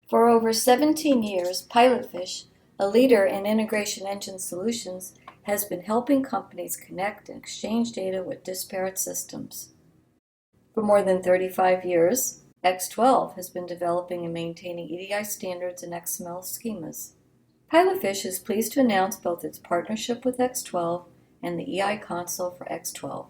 For over 17 years, PilotFish, a leader in integration engine solutions, has been helping companies connect and exchange data with disparate systems. For more than 35 years, X12 has been developing and maintaining EDI standards and XML schemas. PilotFish is pleased to announce both its partnership with X12 and the eiConsole for X12.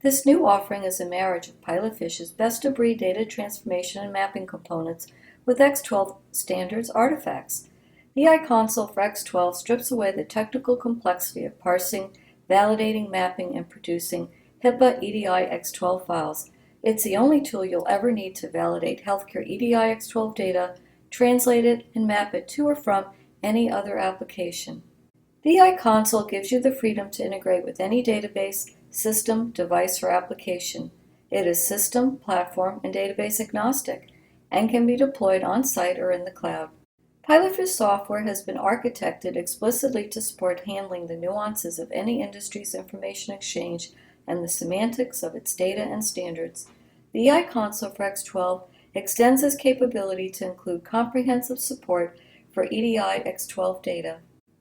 This new offering is a marriage of PilotFish's best-of-breed data transformation and mapping components with X12 standards artifacts. The eiConsole for X12 strips away the technical complexity of parsing, validating, mapping, and producing HIPAA EDI X12 files. It's the only tool you'll ever need to validate healthcare EDI X12 data, translate it, and map it to or from any other application. The eiConsole gives you the freedom to integrate with any database, system, device, or application. It is system, platform, and database agnostic, and can be deployed on-site or in the cloud. PilotFish software has been architected explicitly to support handling the nuances of any industry's information exchange and the semantics of its data and standards. The eiConsole for X12 extends this capability to include comprehensive support for EDI X12 data.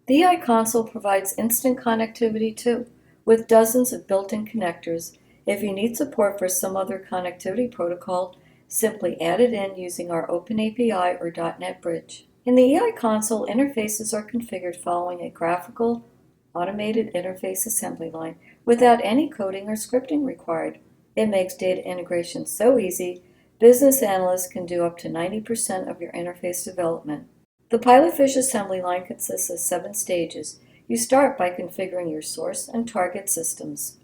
The eiConsole provides instant connectivity too, with dozens of built-in connectors. If you need support for some other connectivity protocol, simply add it in using our OpenAPI or .NET Bridge. In the eiConsole, interfaces are configured following a graphical, automated interface assembly line without any coding or scripting required. It makes data integration so easy, business analysts can do up to 90% of your interface development. The PilotFish assembly line consists of 7 stages. You start by configuring your source and target systems.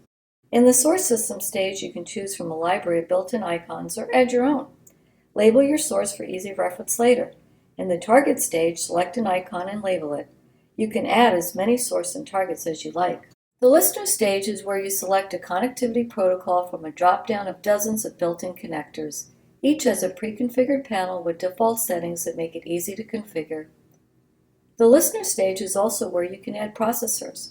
In the source system stage, you can choose from a library of built-in icons or add your own. Label your source for easy reference later. In the target stage, select an icon and label it. You can add as many source and targets as you like. The listener stage is where you select a connectivity protocol from a drop-down of dozens of built-in connectors. Each has a pre-configured panel with default settings that make it easy to configure. The listener stage is also where you can add processors.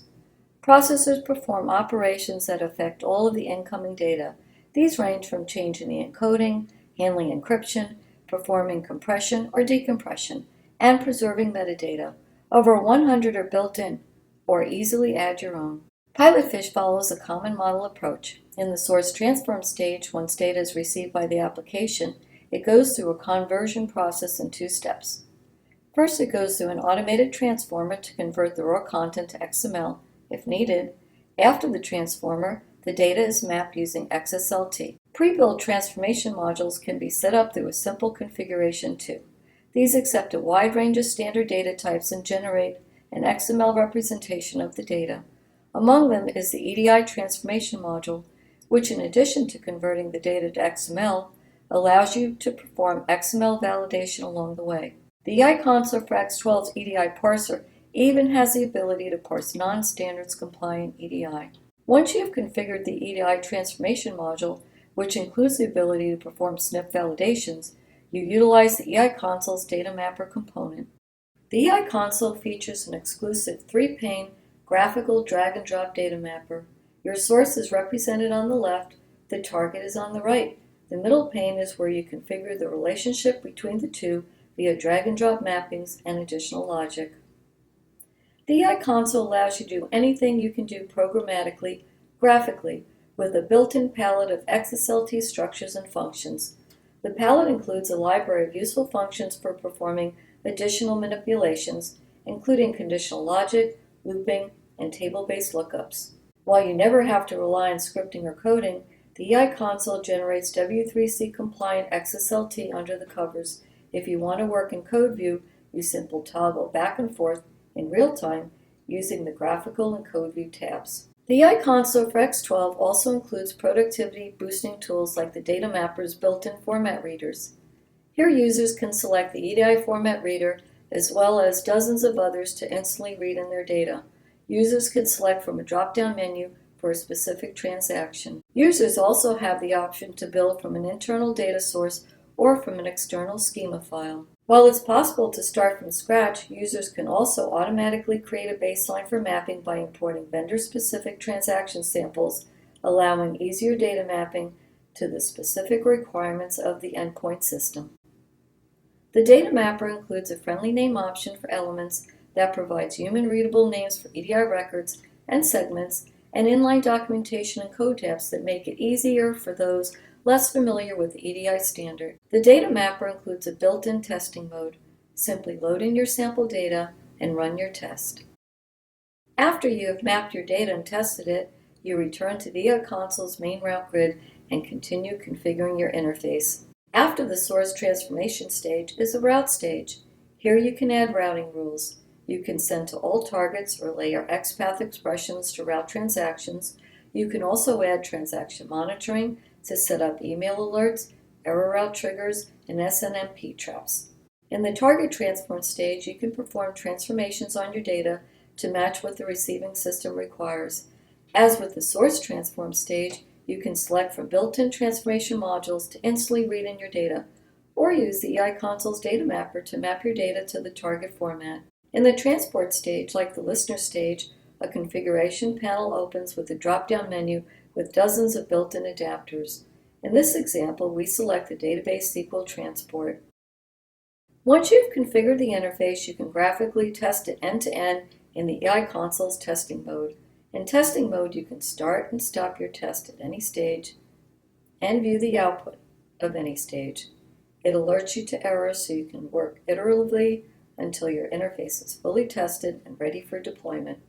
Processors perform operations that affect all of the incoming data. These range from changing the encoding, handling encryption, performing compression or decompression, and preserving metadata. Over 100 are built in, or easily add your own. PilotFish follows a common model approach. In the source transform stage, once data is received by the application, it goes through a conversion process in 2 steps. First, it goes through an automated transformer to convert the raw content to XML, if needed. After the transformer, the data is mapped using XSLT. Pre-built transformation modules can be set up through a simple configuration too. These accept a wide range of standard data types and generate an XML representation of the data. Among them is the EDI Transformation module, which in addition to converting the data to XML, allows you to perform XML validation along the way. The eiConsole for X12's EDI parser even has the ability to parse non-standards compliant EDI. Once you have configured the EDI Transformation module, which includes the ability to perform SNIP validations, you utilize the eiConsole's data mapper component. The eiConsole features an exclusive 3-pane graphical drag-and-drop data mapper. Your source is represented on the left, the target is on the right. The middle pane is where you configure the relationship between the two via drag-and-drop mappings and additional logic. The eiConsole allows you to do anything you can do programmatically, graphically, with a built-in palette of XSLT structures and functions. The palette includes a library of useful functions for performing additional manipulations, including conditional logic, looping, and table-based lookups. While you never have to rely on scripting or coding, the eiConsole generates W3C-compliant XSLT under the covers. If you want to work in code view, you simply toggle back and forth in real time using the graphical and code view tabs. The eiConsole for X12 also includes productivity-boosting tools like the data mapper's built-in format readers. Here users can select the EDI format reader as well as dozens of others to instantly read in their data. Users can select from a drop-down menu for a specific transaction. Users also have the option to build from an internal data source or from an external schema file. While it's possible to start from scratch, users can also automatically create a baseline for mapping by importing vendor-specific transaction samples, allowing easier data mapping to the specific requirements of the endpoint system. The data mapper includes a friendly name option for elements that provides human-readable names for EDI records and segments, and inline documentation and code tabs that make it easier for those less familiar with the EDI standard. The data mapper includes a built-in testing mode. Simply load in your sample data and run your test. After you have mapped your data and tested it, you return to the eiConsole's main route grid and continue configuring your interface. After the source transformation stage is the route stage. Here you can add routing rules. You can send to all targets or layer XPath expressions to route transactions. You can also add transaction monitoring to set up email alerts, error route triggers, and SNMP traps. In the target transform stage, you can perform transformations on your data to match what the receiving system requires. As with the source transform stage, you can select from built-in transformation modules to instantly read in your data, or use the eiConsole's data mapper to map your data to the target format. In the transport stage, like the listener stage, a configuration panel opens with a drop-down menu with dozens of built-in adapters. In this example, we select the database SQL transport. Once you've configured the interface, you can graphically test it end-to-end in the eiConsole's testing mode. In testing mode, you can start and stop your test at any stage and view the output of any stage. It alerts you to errors so you can work iteratively until your interface is fully tested and ready for deployment.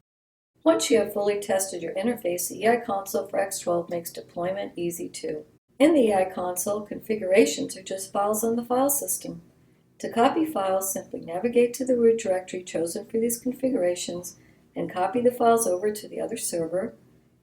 Once you have fully tested your interface, the eiConsole for X12 makes deployment easy too. In the eiConsole, configurations are just files on the file system. To copy files, simply navigate to the root directory chosen for these configurations and copy the files over to the other server.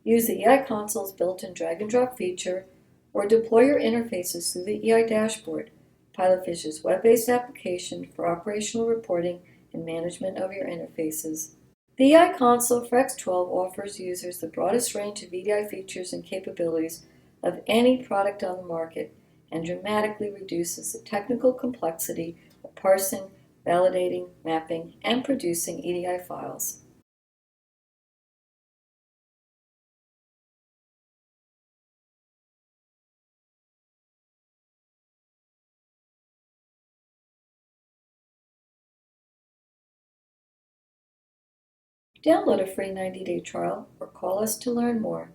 Use the eiConsole's built-in drag-and-drop feature, or deploy your interfaces through the EI dashboard, PilotFish's web-based application for operational reporting and management of your interfaces. The eiConsole for X12 offers users the broadest range of EDI features and capabilities of any product on the market and dramatically reduces the technical complexity of parsing, validating, mapping, and producing EDI files. Download a free 90-day trial or call us to learn more.